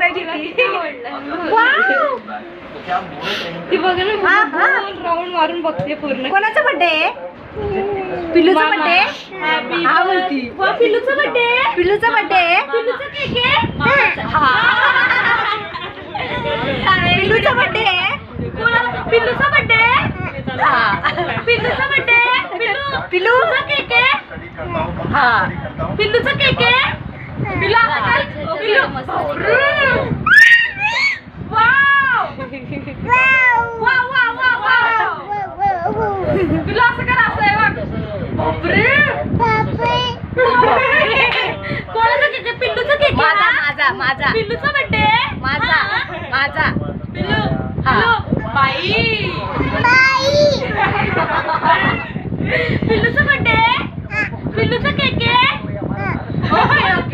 पाहिजे ती बघ ना राऊंड मारून बघते पूर्ण. कोणाचा बर्थडे आहे? पिल्लूचा बर्थडे. हा बोलती पिल्लूचा बर्थडे. पिल्लूचा बर्थडे. पिल्लूचा केक आहे. पिल्लूचा बर्थडे आहे. पिल्लूचा बर्थडे. पिल्लूचा बर्थडे. पिल्लूचा केक आहे. हा पिल्लूचा केक आहे. पिल्लू तुला असं करा असं आहे बघ. बापरे कोणाचा केक आहे? पिल्लूचा केक. माझा माझा माझा पिल्लूचा बर्थडे. माझा माझा पिल्लू. पिल्लू बाई पिल्लूचा बर्थडे. पिल्लूचा केक आहे. ओके